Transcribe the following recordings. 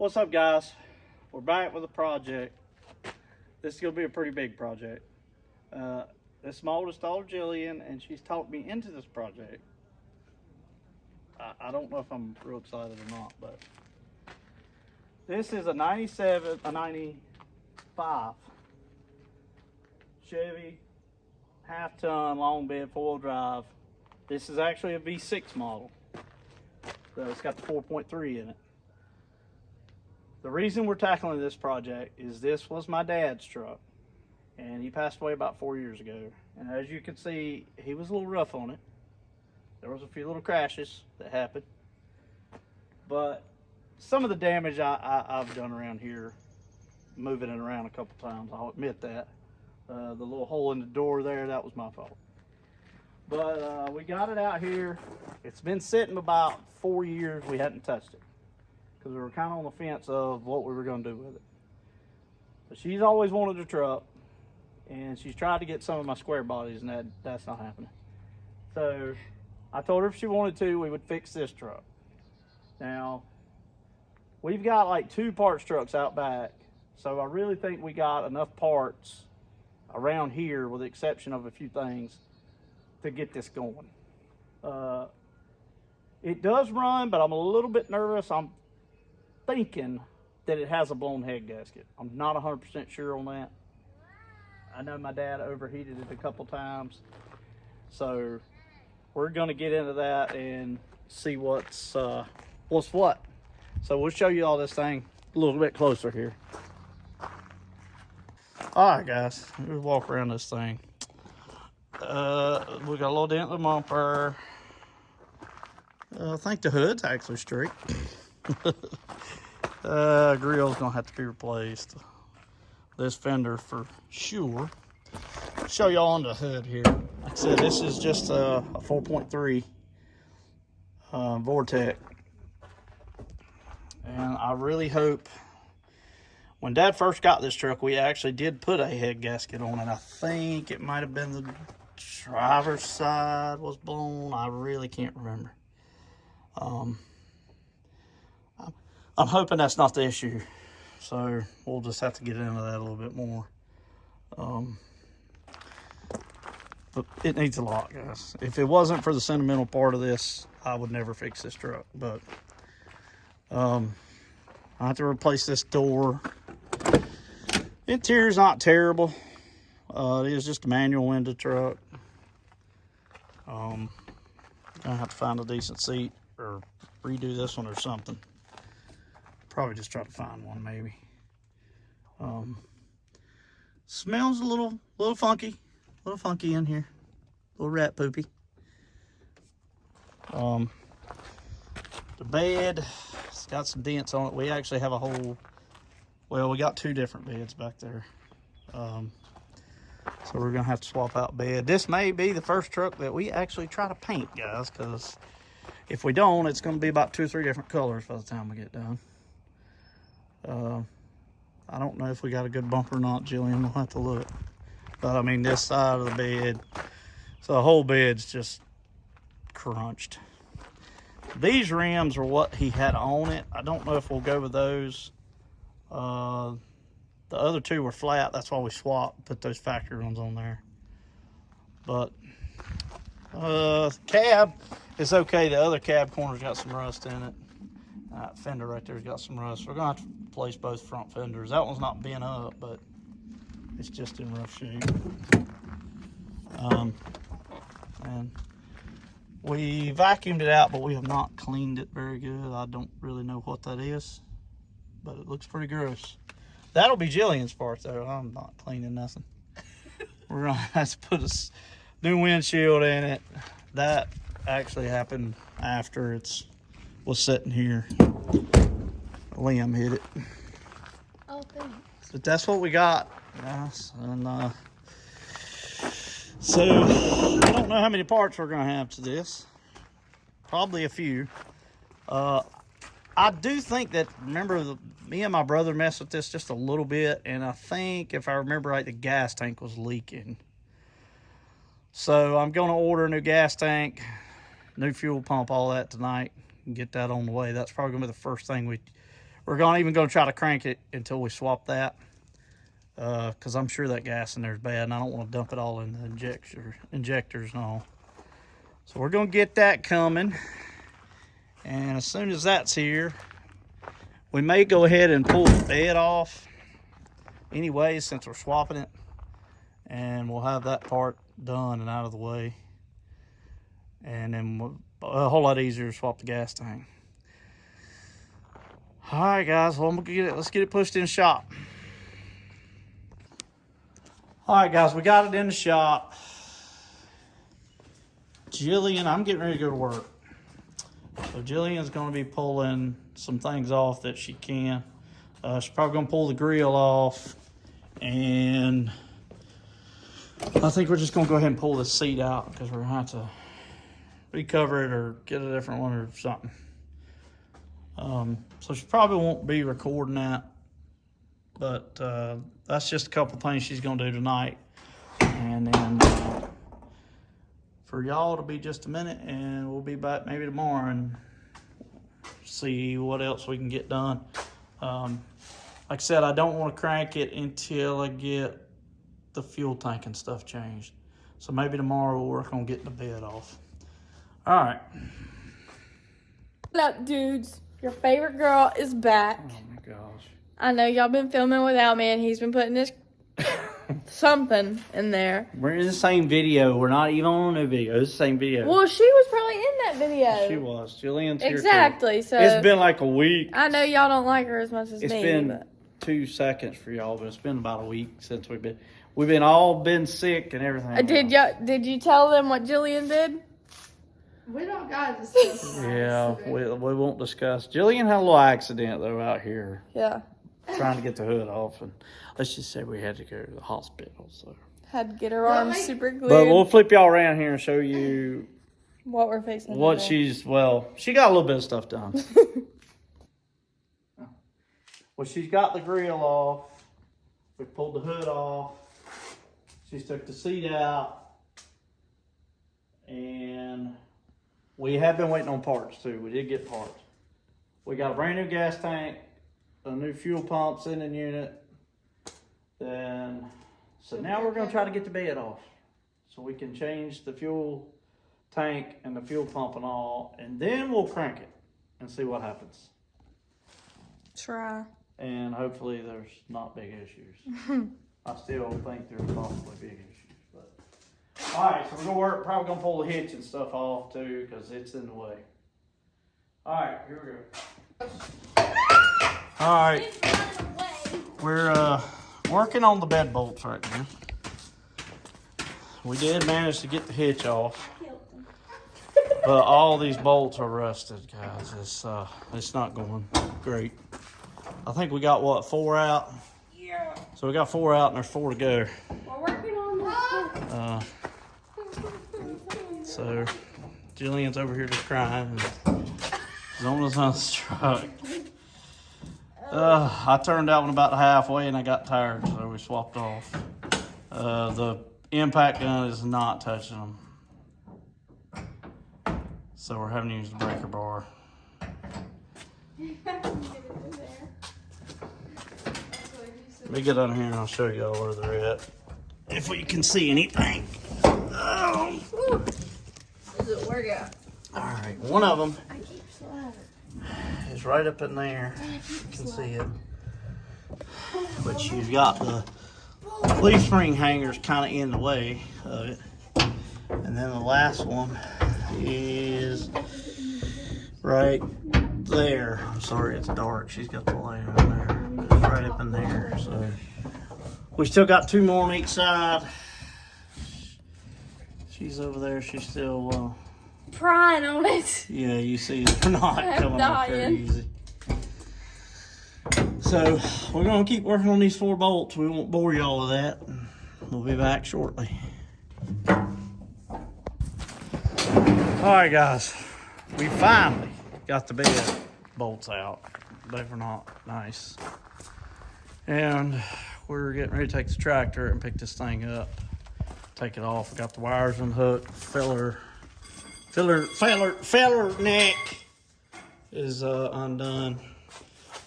What's up, guys? We're back with a project. This is gonna be a pretty big project. This is my oldest daughter, Jillian, and she's talked me into this project. I don't know if I'm real excited or not, but this is a 95 Chevy half-ton long bed 4-wheel drive. This is actually a V6 model, so it's got the 4.3 in it. The reason we're tackling this project is this was my dad's truck, and he passed away about 4 years ago. And as you can see, he was a little rough on it. There was a few little crashes that happened, but some of the damage I've done around here, moving it around a couple times, I'll admit that. The little hole in the door there, that was my fault. But we got it out here. It's been sitting about 4 years. We hadn't touched it, because we were kind of on the fence of what we were going to do with it. But she's always wanted a truck, and she's tried to get some of my square bodies, and that's not happening. So I told her if she wanted to, we would fix this truck. Now, we've got like 2 parts trucks out back, so I really think we got enough parts around here, with the exception of a few things, to get this going. It does run, but I'm a little bit nervous. I'm thinking that it has a blown head gasket. I'm not 100% sure on that. I know my dad overheated it a couple times, so we're gonna get into that and see what's what. So we'll show you all this thing a little bit closer here. All right, guys, we'll walk around this thing. We got a little dent in the bumper. I think the hood's actually straight. Grill's gonna have to be replaced. This fender for sure. Show y'all on the hood here. Like I said, this is just a 4.3 Vortec. And I really hope, when Dad first got this truck, we actually did put a head gasket on it. I think it might have been the driver's side was blown. I really can't remember. I'm hoping that's not the issue, so we'll just have to get into that a little bit more. But it needs a lot, guys. If it wasn't for the sentimental part of this, I would never fix this truck. But I have to replace this door. Interior's not terrible. It is just a manual window truck. I have to find a decent seat or redo this one or something. Probably just try to find one, maybe. Smells a little funky in here. A little rat poopy. The bed, it's got some dents on it. We actually have a whole, well, we got 2 different beds back there. So we're gonna have to swap out bed. This may be the first truck that we actually try to paint, guys, because if we don't, it's gonna be about 2 or 3 different colors by the time we get done. I don't know if we got a good bumper or not, Jillian. We'll have to look. But I mean, this side of the bed, so the whole bed's just crunched. These rims are what he had on it. I don't know if we'll go with those. The other 2 were flat. That's why we swapped, put those factory ones on there. But cab is okay. The other cab corner's got some rust in it. That fender right there's got some rust. We're gonna have to replace both front fenders. That one's not bent up, but it's just in rough shape. And we vacuumed it out, but we have not cleaned it very good. I don't really know what that is, but it looks pretty gross. That'll be Jillian's part, though. I'm not cleaning nothing. We're gonna have to put a new windshield in it. That actually happened after it was sitting here. Liam hit it. Oh, thanks. But that's what we got, guys. And so I don't know how many parts we're gonna have to this. Probably a few. I do think that, remember, me and my brother messed with this just a little bit, and I think, if I remember right, the gas tank was leaking. So I'm going to order a new gas tank, new fuel pump, all that tonight, and get that on the way. That's probably going to be the first thing we We're even gonna try to crank it until we swap that. Because I'm sure that gas in there is bad, and I don't want to dump it all in the injectors and all. So we're gonna get that coming, and as soon as that's here, we may go ahead and pull the bed off anyway, since we're swapping it, and we'll have that part done and out of the way, and then a whole lot easier to swap the gas tank. All right, guys. Well, let's get it pushed in the shop. All right, guys, we got it in the shop. Jillian, I'm getting ready to go to work. So Jillian's going to be pulling some things off that she can. She's probably going to pull the grill off. And I think we're just going to go ahead and pull this seat out because we're going to have to recover it or get a different one or something. So she probably won't be recording that. But that's just a couple things she's going to do tonight. And then for y'all to be just a minute, and we'll be back maybe tomorrow and see what else we can get done. Like I said, I don't want to crank it until I get the fuel tank and stuff changed. So maybe tomorrow we'll work on getting the bed off. All right. What up, dudes? Your favorite girl is back. Oh my gosh. I know y'all been filming without me, and he's been putting this something in there. We're in the same video. We're not even on a new video. It's the same video. Well, she was probably in that video. She was. Jillian's here exactly. Too. So it's been like a week. I know y'all don't like her as much as me. It's been 2 seconds for y'all, but it's been about a week since we've been sick and everything. Did you tell them what Jillian did? We don't gotta discuss. Yeah, we won't discuss. Jillian had a little accident though out here. Yeah. Trying to get the hood off, and let's just say we had to go to the hospital. So had to get her arms super glued. But we'll flip y'all around here and show you what we're facing. What today. she got a little bit of stuff done. Well, she's got the grill off. We pulled the hood off. She's took the seat out. And we have been waiting on parts too. We did get parts. We got a brand new gas tank, a new fuel pump sending unit. So now we're going to try to get the bed off so we can change the fuel tank and the fuel pump and all, and then we'll crank it and see what happens. Try. And hopefully there's not big issues. I still think there's possibly big issues. But all right, so we're going to probably going to pull the hitch and stuff off too because it's in the way. All right, here we go. All right, we're working on the bed bolts right now. We did manage to get the hitch off, but all these bolts are rusted, guys. It's not going great. I think we got what, 4 out? Yeah. So we got 4 out and there's 4 to go. We're working on this. So Jillian's over here just crying. She's almost on the truck. I turned that one about halfway and I got tired, so we swapped off. The impact gun is not touching them. So we're having to use the breaker bar. Let me get under here and I'll show you all where they're at. If we can see anything. Oh. Does it work out? All right, one of them I keep sliding. is right up in there. You can see it. But you've got the leaf spring hangers kind of in the way of it. And then the last one is right there. I'm sorry it's dark. She's got the light on there. It's right up in there. So we still got 2 more on each side. She's over there. She's still Prying on it. yeah, you see they're not I'm coming off very dying. easy. So we're gonna keep working on these 4 bolts. We won't bore y'all with that. We'll be back shortly. All right, guys, we finally got the bed bolts out. They were not nice, and we're getting ready to take the tractor and pick this thing up, take it off. We got the wires unhooked. Feller neck is undone.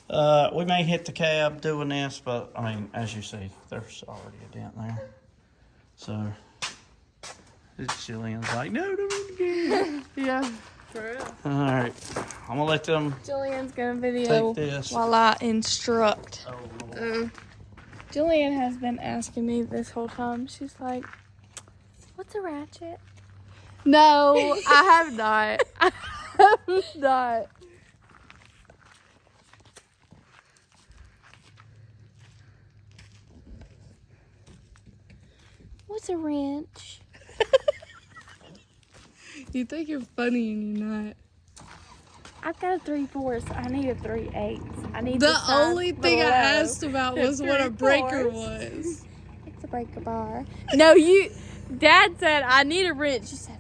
We may hit the cab doing this, but I mean, as you see, there's already a dent there. So it's Jillian's like, no, don't do it again. Yeah, for real. All right, I'm gonna let them Jillian's gonna video take this. while I instruct. Oh, Lord. Jillian has been asking me this whole time. She's like, "What's a ratchet?" No, I have not. I have not. What's a wrench? You think you're funny and you're not. I've got a 3/4. I need a 3/8. I need The size only thing I below asked about was what a breaker 3/4. was. It's a breaker bar. No, you. Dad said I need a wrench. You said.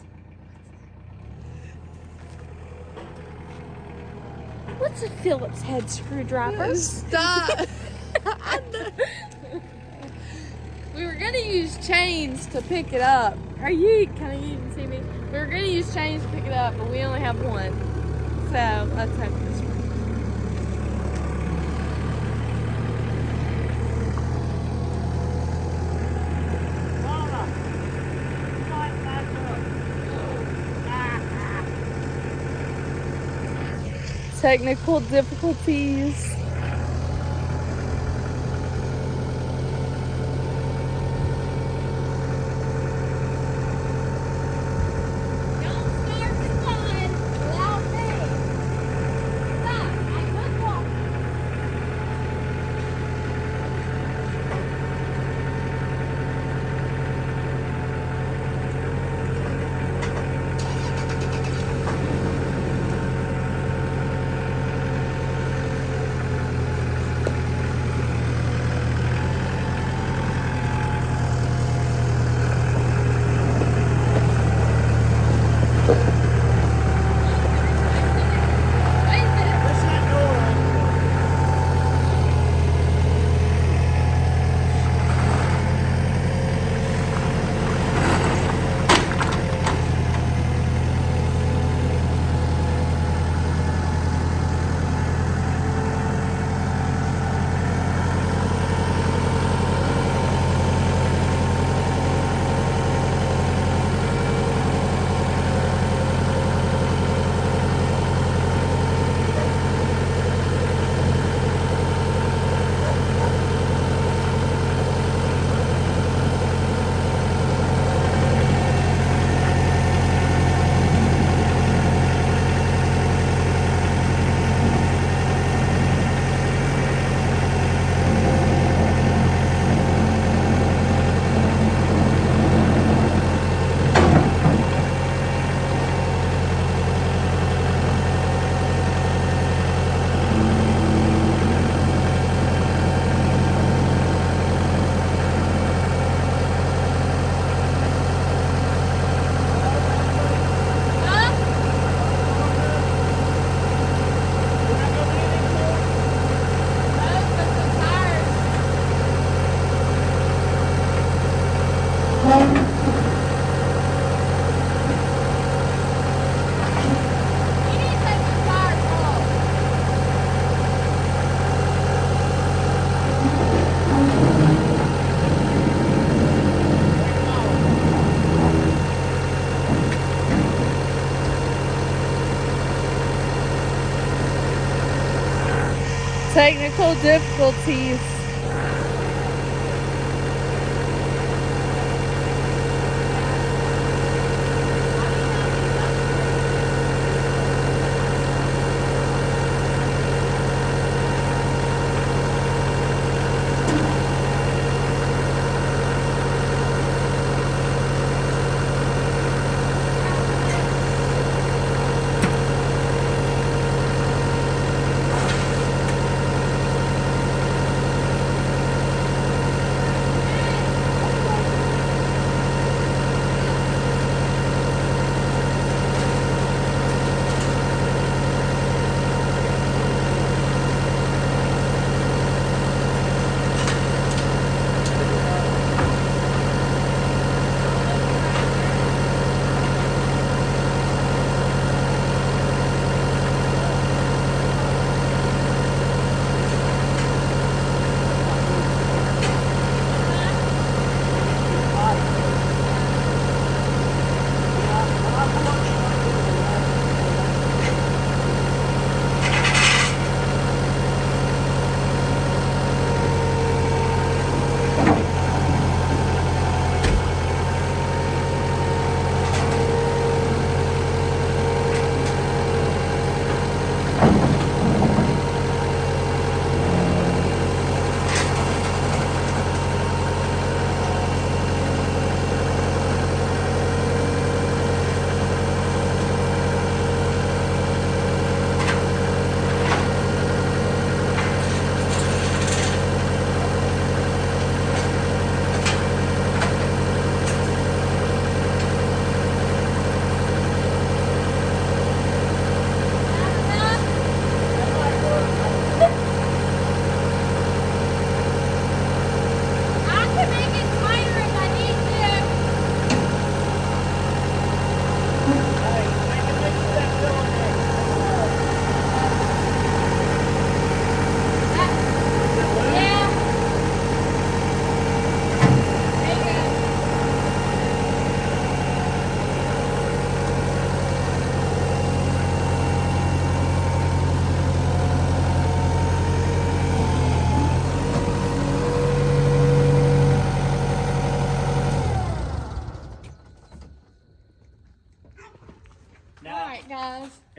What's a Phillips head screwdriver? Stop. We were gonna use chains to pick it up. Are you? Can you even see me? We were gonna use chains to pick it up, but we only have one. So let's hope this works. Technical difficulties. Technical difficulties.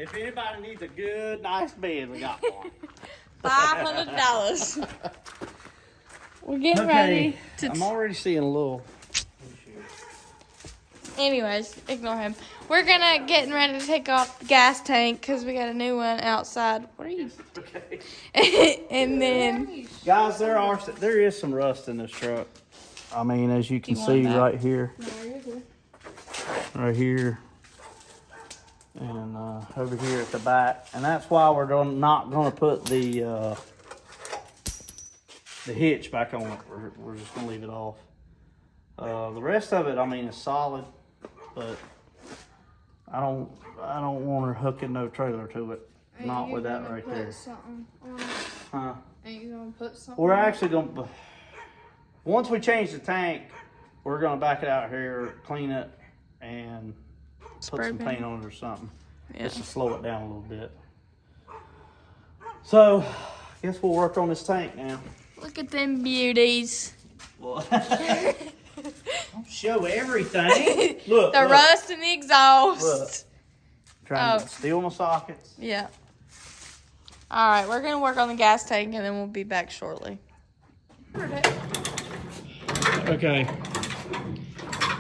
If anybody needs a good, nice bed, we got one. $500. We're getting ready to. I'm already seeing a little. Anyways, ignore him. We're getting ready to take off the gas tank because we got a new one outside. What are you? Okay. And then, Guys, there is some rust in this truck. I mean, as you can Do you see want that? right here. Right here. And over here at the back. And that's why we're not going to put the hitch back on it. We're just going to leave it off. The rest of it, I mean, is solid. But I don't want her hooking no trailer to it. Not with that right there. Huh? Ain't you gonna put something? We're actually gonna, once we change the tank, we're gonna back it out here, clean it, and put Spray some paint. paint on it or something, yeah. just to slow it down a little bit. So, I guess we'll work on this tank now. Look at them beauties. Well, don't show everything. Look, The look, rust and the exhaust. Look. Trying Oh. to steal my sockets. Yeah. All right, we're gonna work on the gas tank and then we'll be back shortly. Okay.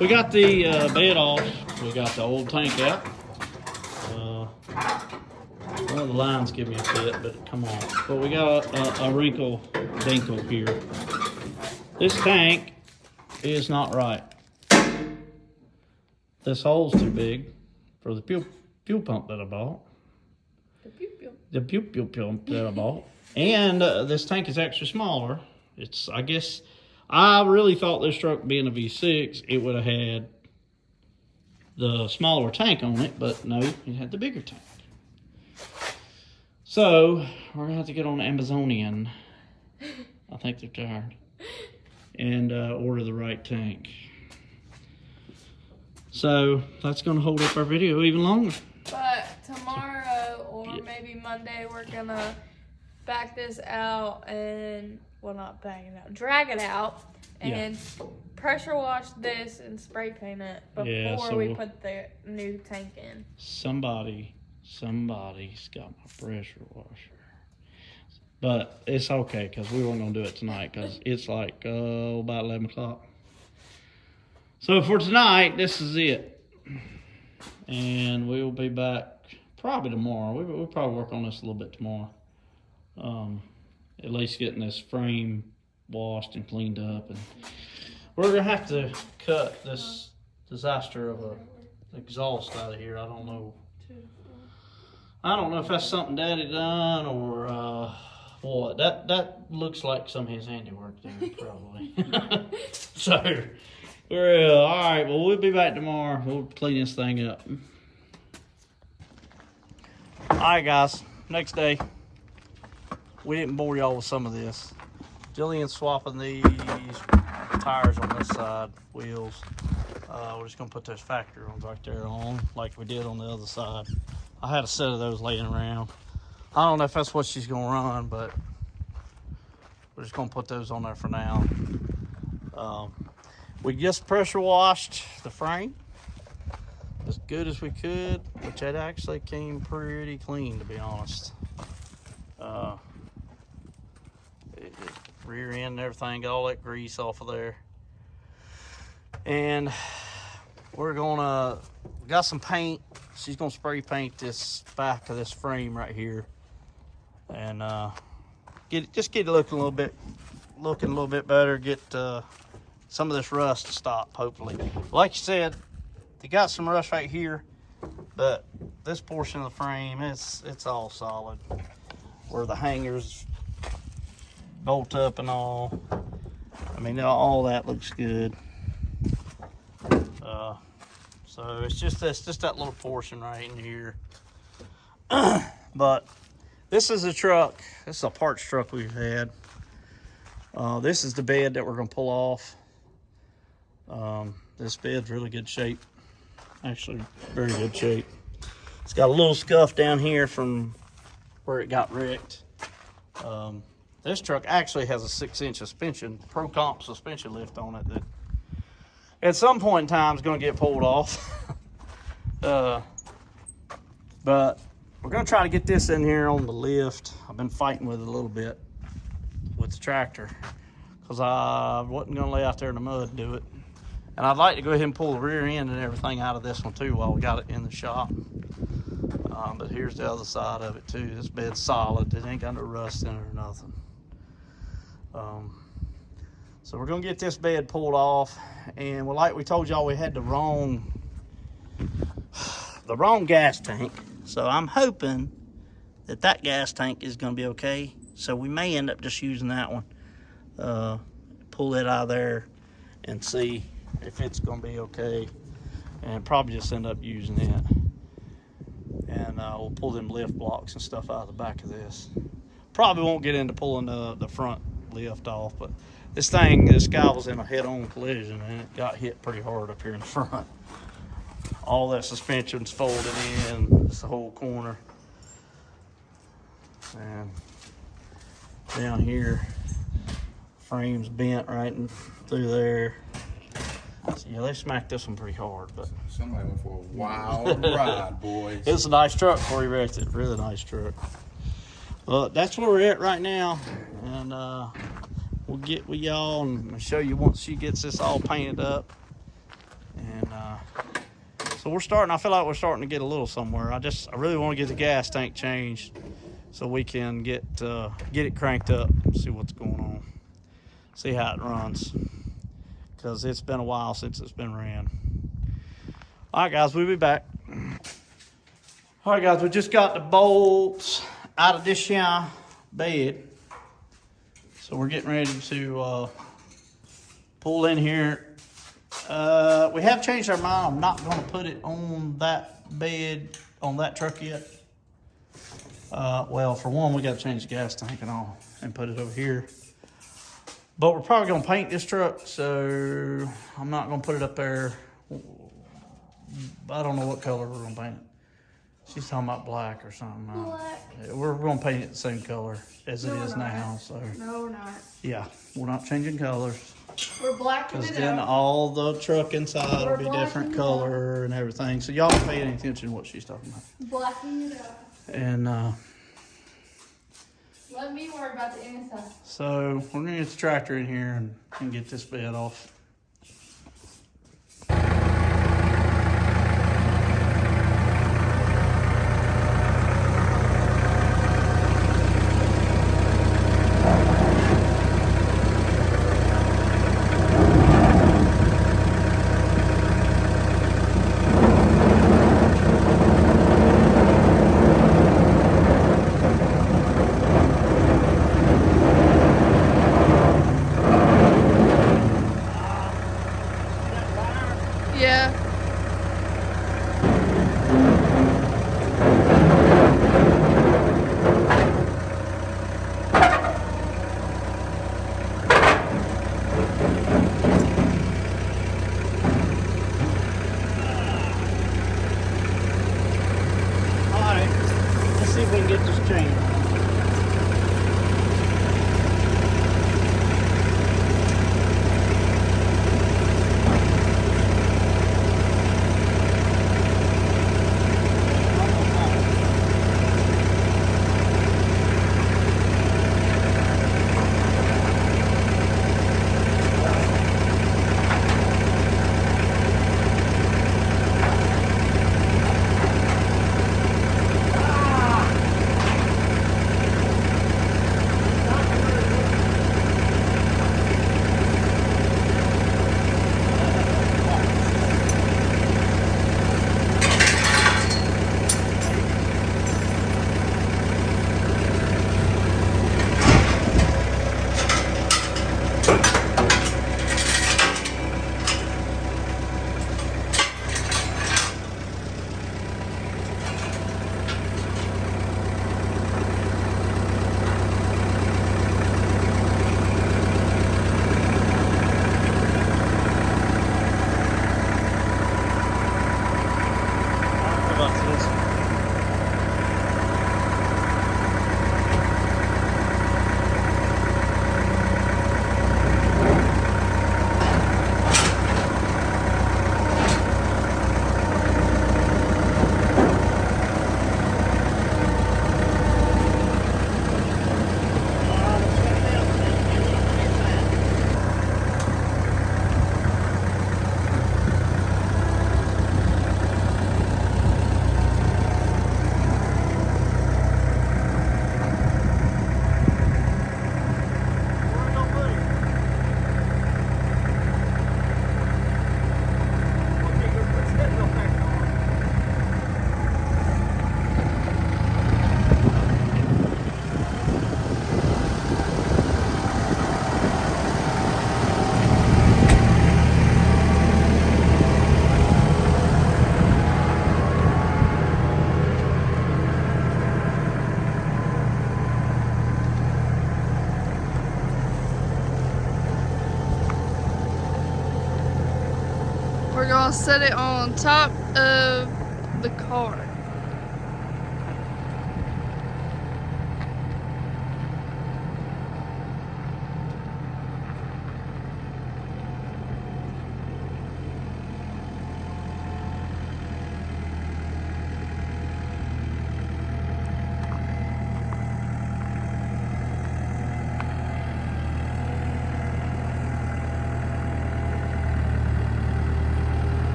We got the bed off. We got the old tank out. One of the lines give me a fit, but come on. But we got a wrinkle dinkle here. This tank is not right. This hole's too big for the fuel pump that I bought. The fuel pump that I bought. And this tank is actually smaller. I guess, I really thought this truck being a V6, it would have had the smaller tank on it, but no, it had the bigger tank. So, we're gonna have to get on Amazonian. I think they're tired. And order the right tank. So, that's gonna hold up our video even longer. But tomorrow or maybe Monday, we're gonna back this out and, well, not back it out, drag it out and pressure wash this and spray paint it before we put the new tank in. Somebody's got my pressure washer. But it's okay because we weren't going to do it tonight because it's like about 11 o'clock. So for tonight, this is it. And we'll be back probably tomorrow. We'll probably work on this a little bit tomorrow. At least getting this frame washed and cleaned up. And we're going to have to cut this disaster of a exhaust out of here. I don't know if that's something Daddy done or what. That looks like some of his handiwork there, probably. So, we're all right. Well, we'll be back tomorrow. We'll clean this thing up. All right, guys. Next day. We didn't bore y'all with some of this. Jillian's swapping these tires on this side, wheels. We're just gonna put those factory ones right there on, like we did on the other side. I had a set of those laying around. I don't know if that's what she's gonna run, but we're just gonna put those on there for now. We just pressure washed the frame as good as we could, which it actually came pretty clean, to be honest. Rear end and everything, got all that grease off of there. And we're gonna, got some paint. She's gonna spray paint this back of this frame right here. And get it looking a little bit better, get some of this rust to stop, hopefully. Like you said, they got some rust right here, but this portion of the frame, it's all solid. Where the hangers bolt up and all. I mean, all that looks good. So it's just that little portion right in here. But this is a truck. This is a parts truck we've had. This is the bed that we're gonna pull off. This bed's really good shape. Actually, very good shape. It's got a little scuff down here from where it got wrecked. This truck actually has a 6-inch suspension, Pro Comp suspension lift on it that at some point in time is going to get pulled off. But we're gonna try to get this in here on the lift. I've been fighting with it a little bit with the tractor because I wasn't gonna lay out there in the mud and do it. And I'd like to go ahead and pull the rear end and everything out of this one too while we got it in the shop. But here's the other side of it too. This bed's solid. It ain't got no rust in it or nothing. So we're gonna get this bed pulled off, and well, like we told y'all, we had the wrong gas tank. So I'm hoping that that gas tank is gonna be okay. So we may end up just using that one. Pull it out of there and see if it's gonna be okay, and probably just end up using it. And we'll pull them lift blocks and stuff out of the back of this. Probably won't get into pulling the front lift off, but this guy was in a head-on collision and it got hit pretty hard up here in the front. All that suspension's folded in, it's the whole corner. And down here, frame's bent right in through there. So, yeah, they smacked this one pretty hard, but somebody went for a wild ride, boys. It's a nice truck before he wrecked it. Really nice truck. Well, that's where we're at right now, and we'll get with y'all and show you once she gets this all painted up. And so we're starting. I feel like we're starting to get a little somewhere. I really want to get the gas tank changed so we can get it cranked up and see what's going on, see how it runs, because it's been a while since it's been ran. All right, guys, we'll be back. All right, guys, we just got the bolts out of this bed. So we're getting ready to pull in here. We have changed our mind. I'm not going to put it on that bed, on that truck yet. Well, for one, we got to change the gas tank and all and put it over here. But we're probably going to paint this truck, so I'm not going to put it up there. I don't know what color we're going to paint it. She's talking about black or something. Black. We're going to paint it the same color as it is now. So No, we're not. yeah, we're not changing colors. We're blacking Because it then out. all the truck inside will be different blacking it color and everything. So y'all don't pay any attention to what she's talking about. Blacking it out. And Let me worry about the inside. so we're going to get the tractor in here and get this bed off. I'll set it on top of the car.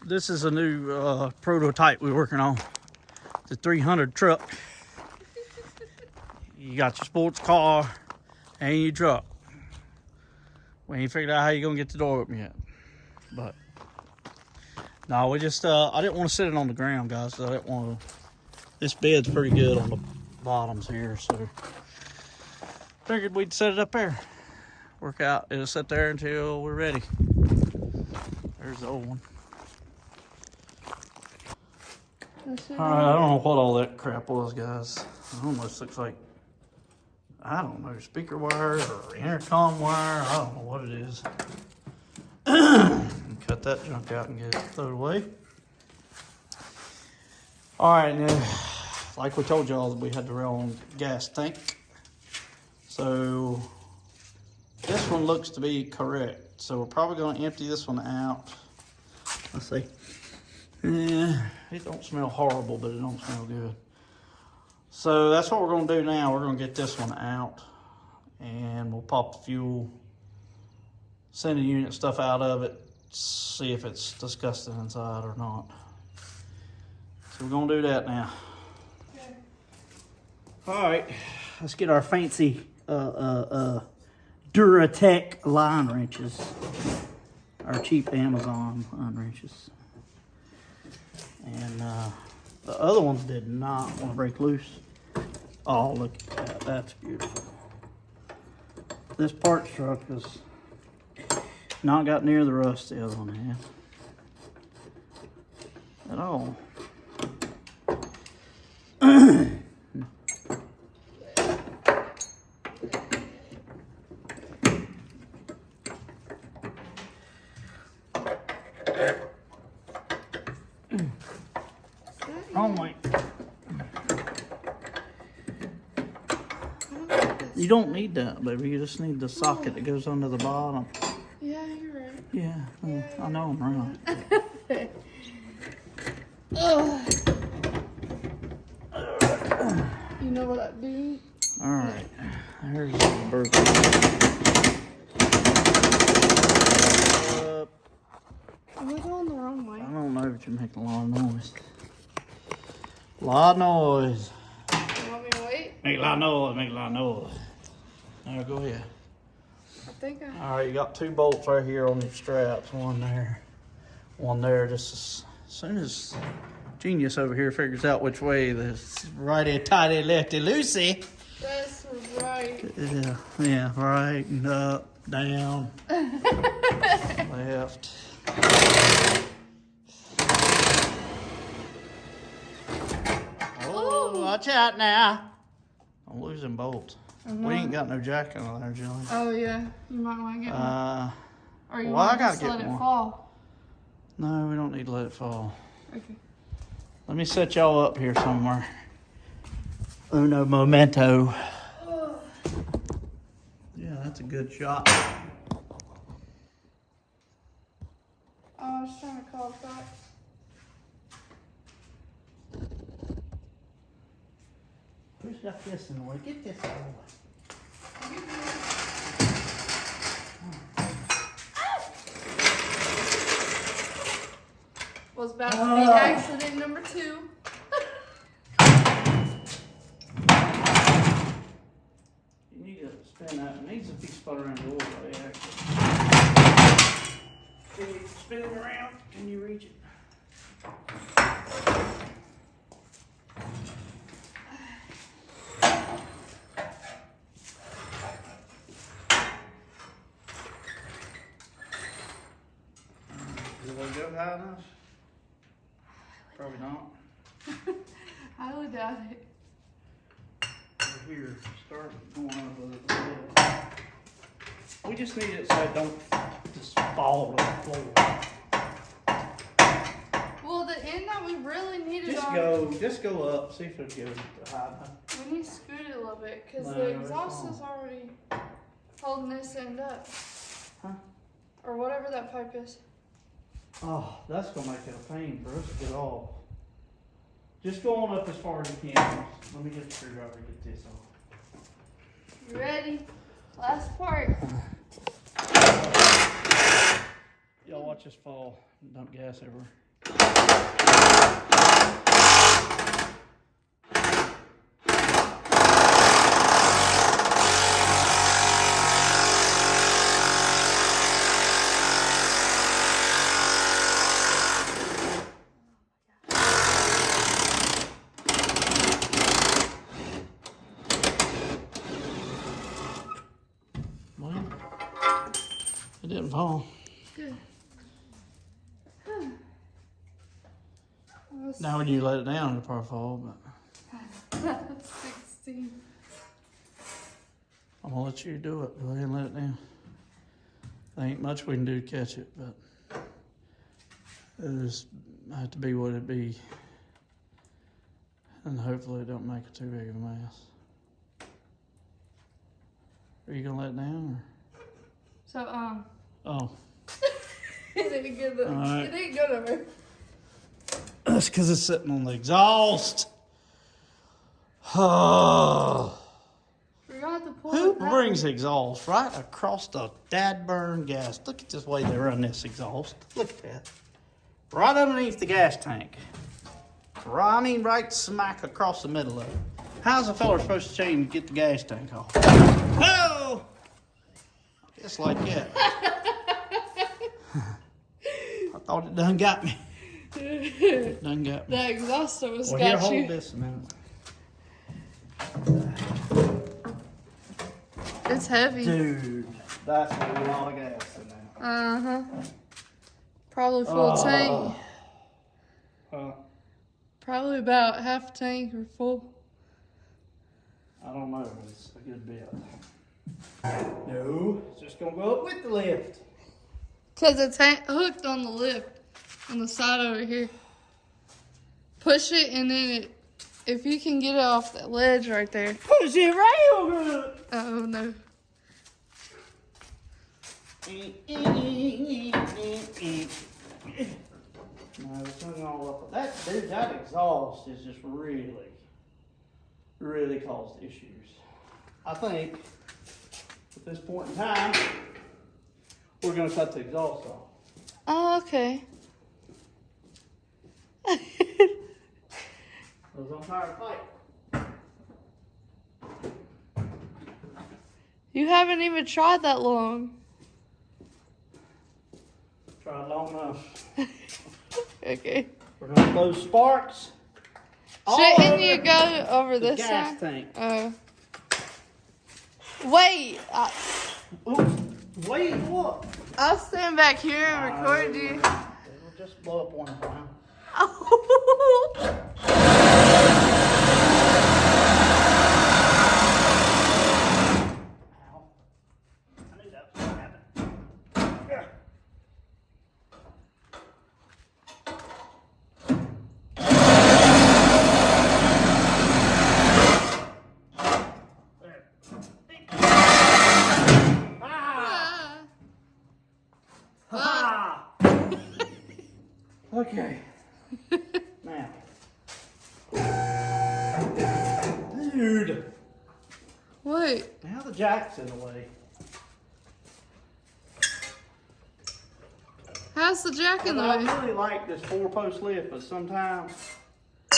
This is a new prototype we're working on. The 300 truck. You got your sports car and your truck. We ain't figured out how you're gonna get the door open yet. But no, we just I didn't want to sit it on the ground, guys. So I didn't want to. This bed's pretty good on the bottoms here, so figured we'd set it up there. Work out. It'll sit there until we're ready. There's the old one. Alright, I don't know what all that crap was, guys. It almost looks like, I don't know, speaker wire or intercom wire. I don't know what it is. Cut that junk out and get it thrown away. Alright, now, like we told y'all, we had the wrong gas tank. So, this one looks to be correct. So we're probably going to empty this one out. Let's see. Yeah, it don't smell horrible, but it don't smell good. So that's what we're going to do now. We're going to get this one out, and we'll pop the fuel, send the unit stuff out of it, see if it's disgusting inside or not. So we're going to do that now. Okay. All right, let's get our fancy Duratec line wrenches, our cheap Amazon line wrenches. And the other ones did not want to break loose. Oh, look at that. That's beautiful. This parts truck has not got near the rust the other one had. At all. Oh my. You don't need that, baby. You just need the socket that goes under the bottom. Yeah, you're right. Yeah, I know I'm right. You know what I do? Alright, there's the birthday. Am I going the wrong way? I don't know, but you're making a lot of noise. A lot of noise. You want me to wait? Make a lot of noise, make a lot of noise. Now go ahead. I think I... Alright, you got 2 bolts right here on your straps. One there. Just as soon as Genius over here figures out which way the righty tighty lefty loosey. That's right. Yeah, right and up, down, left. Oh, watch out now. I'm losing bolts. We ain't got no jack on there, Jillian. Oh, yeah. You might want to get one. Or you well, I want to gotta just get let it one. fall. No, we don't need to let it fall. Okay. Let me set y'all up here somewhere. Uno momento. Yeah, that's a good shot. I was trying to call it back. Who's got this in the way? Get this out of the way. Was about to be accident number 2. You need to spin that. It needs to be spun around the oil, actually. Can you spin it around? Can you reach it? high enough? Probably not. Highly doubt it. Over here, start going up a little bit. We just need it so it don't just fall to the floor. Well, the end that we really needed Just go up, see if it'll go high enough. we need to scoot it a little bit because No, the it's exhaust not. is already holding this end up. Huh? Or whatever that pipe is. Oh, that's gonna make it a pain for us to get off. Just go on up as far as you can. Let me get the screwdriver to get this off. You ready? Last part. Y'all watch this fall. Dump gas everywhere. Well, it didn't fall. Good. Now when you let it down, it'll probably fall, but 16. I'm gonna let you do it. Go ahead and let it down. There ain't much we can do to catch it, but it just have to be what it be. And hopefully it don't make it too big of a mess. Are you gonna let it down So, or? Oh, it ain't good. All right. It ain't good over. that's because it's sitting on the exhaust. Oh. Forgot to pull Who it back. brings exhaust right across the dadburn gas? Look at this way they run this exhaust. Look at that. Right underneath the gas tank. Right, I mean, right smack across the middle of it. How's a fella supposed to change and get the gas tank off? Oh! Just like that. I thought it done got me. It done got me. The exhaust was Well, here, got hold you. this a minute. It's heavy. Dude, that's a lot of gas in there. Uh-huh. Probably full tank. Probably about half tank or full. I don't know, it's a good bit. No, it's just gonna go up with the lift. Because it's hooked on the lift on the side over here. Push it and then it, if you can get it off that ledge right there. Push it right over it. Oh no. No, it's hung all up. That exhaust is just really caused issues. I think at this point in time, we're gonna cut the exhaust off. Oh, okay. Those on fire pipe. You haven't even tried that long. Tried long enough. Okay. We're gonna close sparks. all Shouldn't over you go over the this gas side? tank. Oh. Wait. Ooh, wait, what? I'll stand back here and record you. It'll just blow up one time. Ow. I knew that was gonna happen. Yeah. There. Ah! Ha! Okay. Now. Dude. Wait. Now the jack's in the way. How's the jack in the I way? really like this 4-post lift, but sometimes a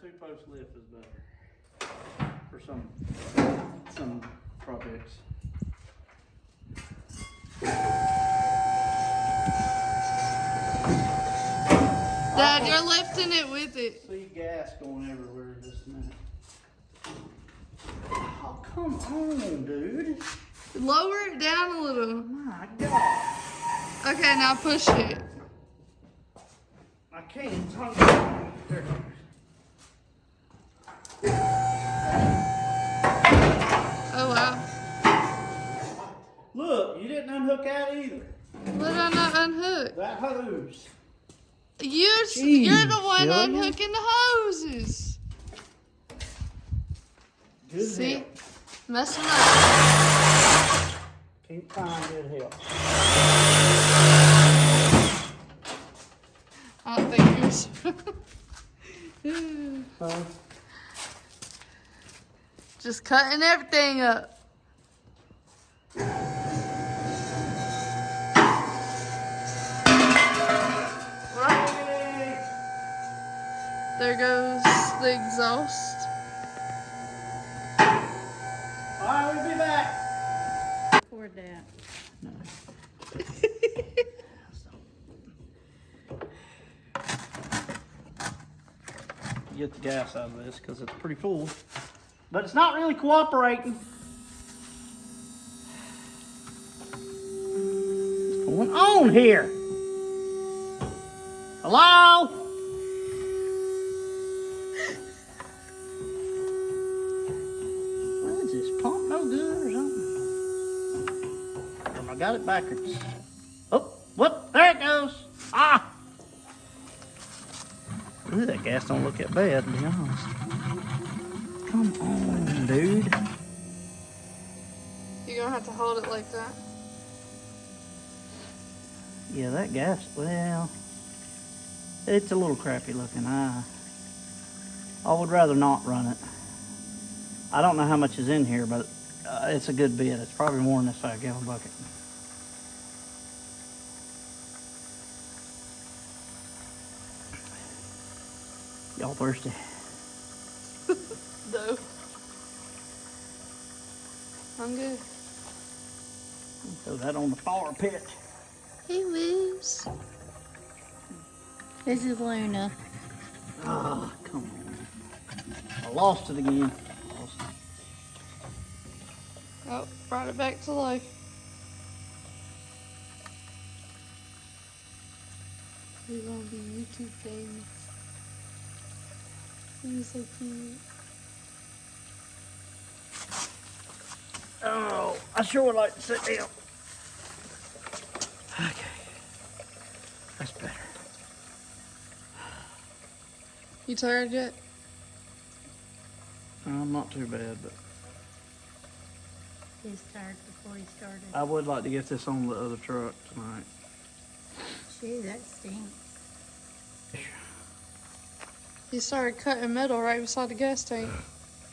2-post lift is better for some projects. Dad, you're lifting it with it. See gas going everywhere just a minute. Oh, come on, dude. Lower it down a little. My God. Okay, now push it. I can't. There it goes. Oh wow. Look, you didn't unhook that either. What did I not unhook? That hose. You're the one Jillian. unhooking the hoses. Good See? help. Messing up. Can't find good help. I don't think yours. Huh? Just cutting everything up. There goes the exhaust. Alright, we'll be back. Afford that. No. Get the gas out of this because it's pretty full. But it's not really cooperating. What's going on here? Hello? What is this pump no good or something? Or I got it backwards. Oh, what? There it goes. Ah! Ooh, that gas don't look that bad, to be honest. Come on, dude. You're gonna have to hold it like that. Yeah, that gas, well, it's a little crappy looking. I would rather not run it. I don't know how much is in here, but it's a good bit. It's probably more than this 5-gallon bucket. Y'all thirsty? No. I'm good. Throw that on the fire pit. Hey, Wiz. This is Luna. Ah, come on. I lost it again. Lost it. Oh, brought it back to life. We're gonna be YouTube famous. He's so cute. Oh, I sure would like to sit down. Okay. That's better. You tired yet? I'm not too bad, but He started before he started. I would like to get this on the other truck tonight. Shoo, that stinks. He started cutting metal right beside the gas tank.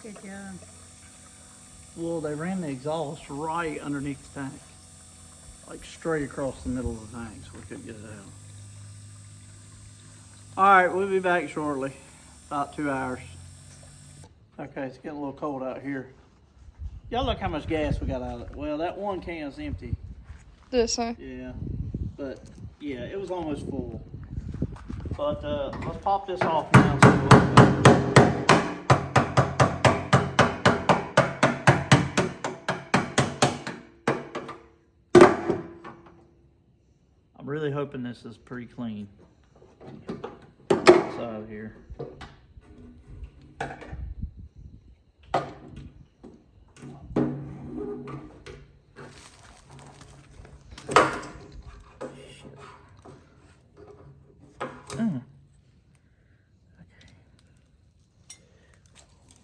Good job. Well, they ran the exhaust right underneath the tank. Like straight across the middle of the tank, so we couldn't get it out. Alright, we'll be back shortly. About 2 hours. Okay, it's getting a little cold out here. Y'all look how much gas we got out of it. Well, that one can is empty. This, huh? Yeah, but yeah, it was almost full. But let's pop this off now. So I'm really hoping this is pretty clean. Side here.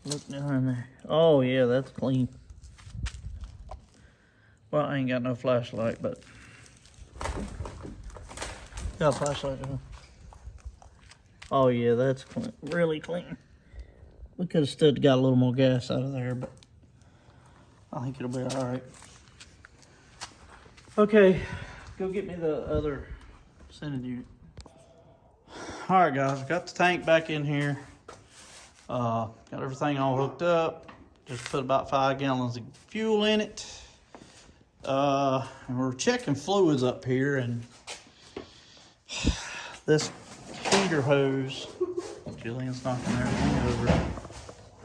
Look down in there. Oh yeah, that's clean. Well, I ain't got no flashlight, but got a flashlight though. Oh yeah, that's clean. Really clean. We could have stood got a little more gas out of there, but I think it'll be all right. Okay, go get me the other Synod unit. All right, guys, got the tank back in here. Got everything all hooked up. Just put about 5 gallons of fuel in it. And we're checking fluids up here, and this heater hose, Jillian's knocking everything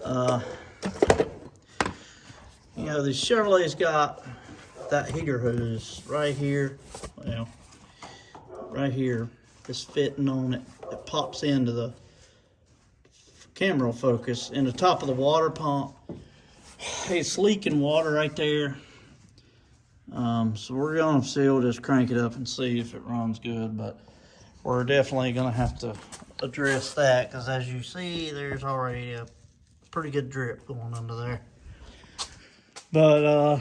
over. You know, the Chevrolet's got that heater hose right here. Well, right here is fitting on it. It pops into the camera focus in the top of the water pump. It's leaking water right there. So we're gonna still just crank it up and see if it runs good, but we're definitely gonna have to address that because as you see, there's already a pretty good drip going under there. But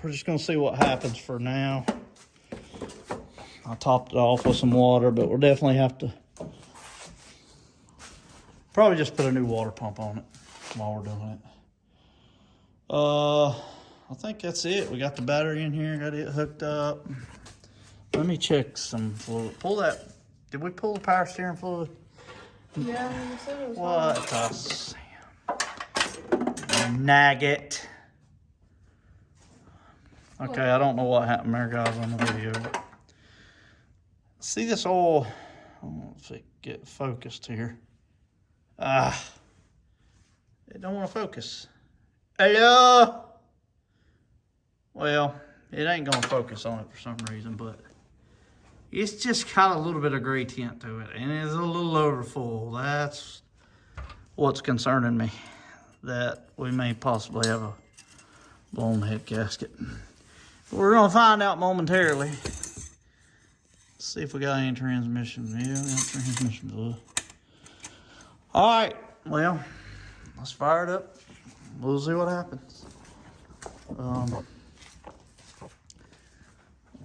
we're just gonna see what happens for now. I topped it off with some water, but we'll definitely have to probably just put a new water pump on it while we're doing it. I think that's it. We got the battery in here, got it hooked up. Let me check some fluid. Pull that. Did we pull the power steering fluid? Yeah, you said it was What a nugget. Okay, I don't know what happened there, guys, on the video. But see this oil? I don't know if it get focused here. It don't want to focus. Hello? Well, it ain't gonna focus on it for some reason, but it's just got a little bit of gray tint to it, and it's a little over full. That's what's concerning me, that we may possibly have a blown head gasket. We're gonna find out momentarily. Let's see if we got any transmission. Yeah, we got transmission fluid. All right, well, let's fire it up. We'll see what happens.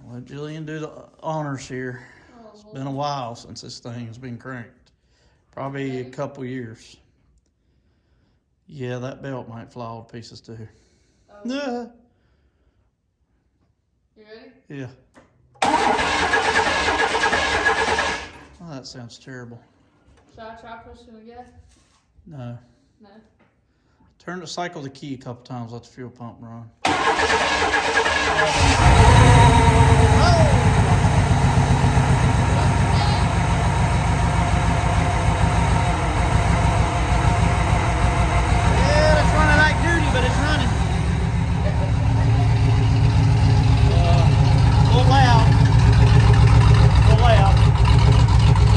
Let Jillian do the honors here. It's been a while since this thing has been cranked. Probably a couple years. Yeah, that belt might fly all to pieces too. Yeah. You ready? Yeah. Oh, that sounds terrible. Should I try pushing again? No. No. Turn the cycle the key a couple times, let the fuel pump run. Yeah, it's running like duty, but it's running. A little loud. A little loud.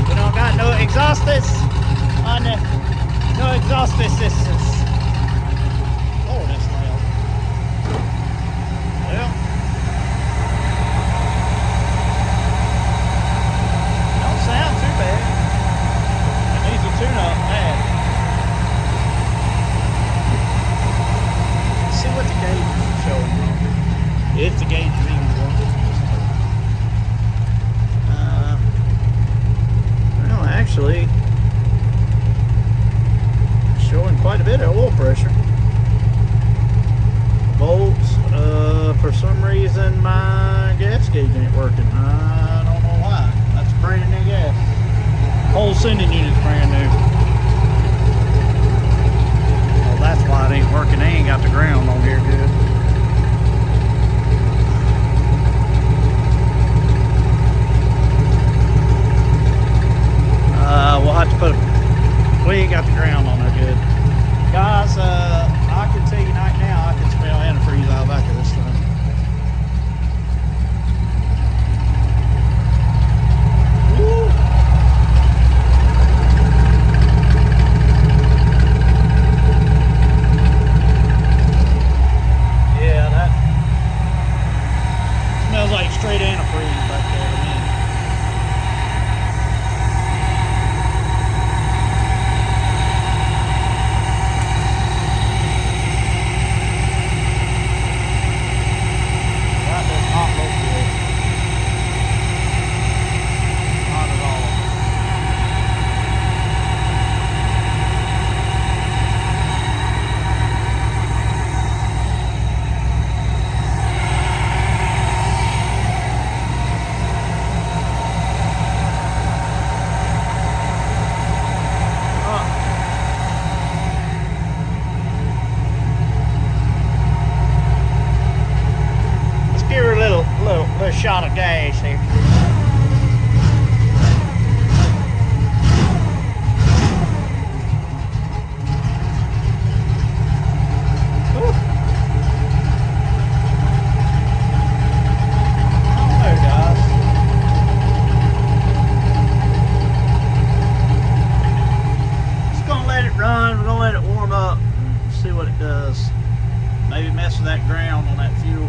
We don't got no exhausters on the, no exhauster systems. Oh, that's loud. Well, don't sound too bad. It needs a tune-up bad. Let's see what the gauge is showing. If the gauge is even working. No, actually, showing quite a bit of oil pressure. Bolts, for some reason my gas gauge ain't working. I don't know why. That's brand new gas. Whole sending unit's brand new. Well, that's why it ain't working. They ain't got the ground on here good. We'll have to put, we ain't got the ground on there good. Guys, I can tell you right now, I can smell antifreeze out back of this thing. Woo! of that ground on that fuel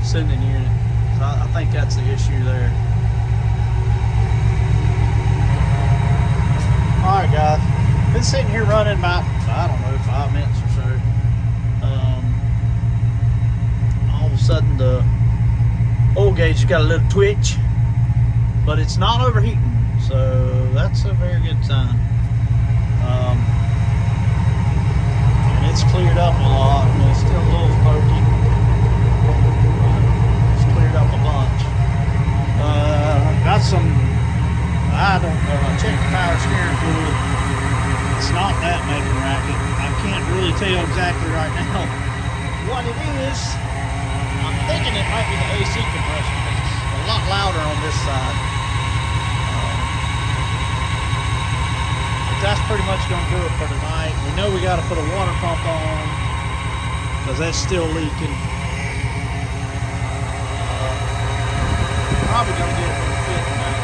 sending unit. So I think that's the issue there. All right, guys. Been sitting here running about, I don't know, 5 minutes or so. All of a sudden the oil gauge has got a little twitch, but it's not overheating, so that's a very good sign. And it's cleared up a lot. I mean, it's still a little smoky, but it's cleared up a bunch. Got some, I don't know, I checked the power steering fluid. It's not that making racket. I can't really tell exactly right now what it is. I'm thinking it might be the AC compression, but it's a lot louder on this side. But that's pretty much going to do it for tonight. We know we got to put a water pump on because that's still leaking. Probably going to get it fit tonight.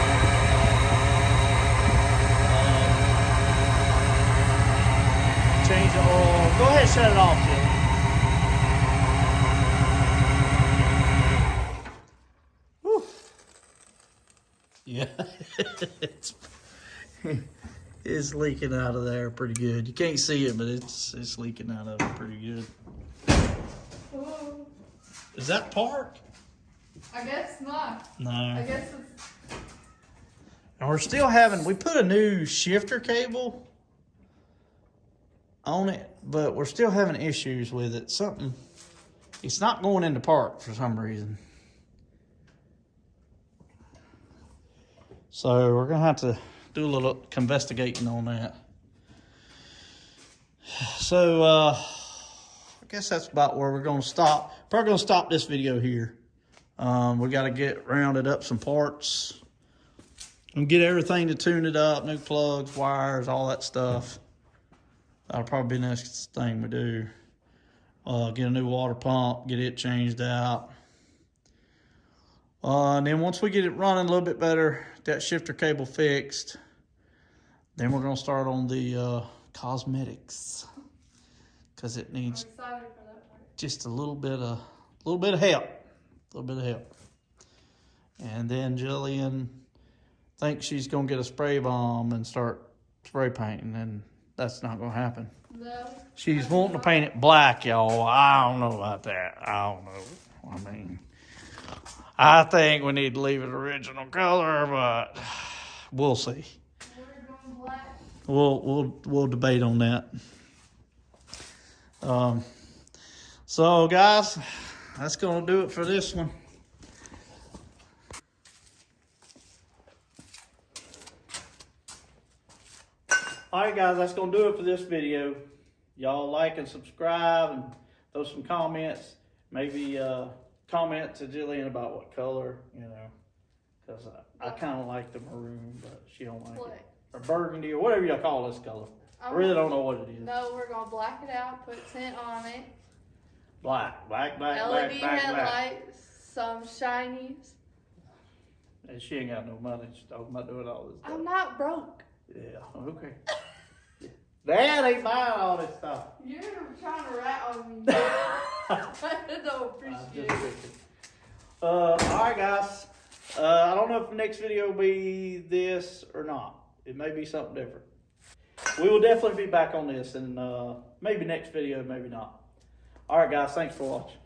Change the oil. Go ahead and shut it off, Jim. Whew. Yeah, it's leaking out of there pretty good. You can't see it, but it's leaking out of it pretty good. Whoa. Is that parked? I guess not. No. I guess it's. And we're still having, we put a new shifter cable on it, but we're still having issues with it. It's not going into park for some reason. So we're gonna have to do a little investigating on that. So I guess that's about where we're gonna stop. Probably gonna stop this video here. We gotta get rounded up some parts and get everything to tune it up, new plugs, wires, all that stuff. That'll probably be the next thing we do. Get a new water pump, get it changed out. And then once we get it running a little bit better, that shifter cable fixed, then we're gonna start on the cosmetics, because it needs I'm excited for that part. just a little bit of help. And then Jillian thinks she's gonna get a spray bomb and start spray painting, and that's not gonna happen. No. She's wanting to paint it black, y'all. I don't know about that. I don't know. I mean, I think we need to leave it original color, but we'll see. We're going black. We'll debate on that. So guys, that's gonna do it for this one. All right, guys, that's gonna do it for this video. Y'all like and subscribe and throw some comments. Maybe comment to Jillian about what color, because I kind of like the maroon, but she don't like it. Or burgundy, or whatever you call this color. I really don't know what it is. No, we're gonna black it out, put tint on it. Black. LED headlights, some shinies. And she ain't got no money. She's talking about doing all this stuff. I'm not broke. Yeah, okay. Dad ain't buying all this stuff. You're trying to rat on me. I don't appreciate it. All right, guys. I don't know if the next video will be this or not. It may be something different. We will definitely be back on this, and maybe next video, maybe not. All right, guys. Thanks for watching.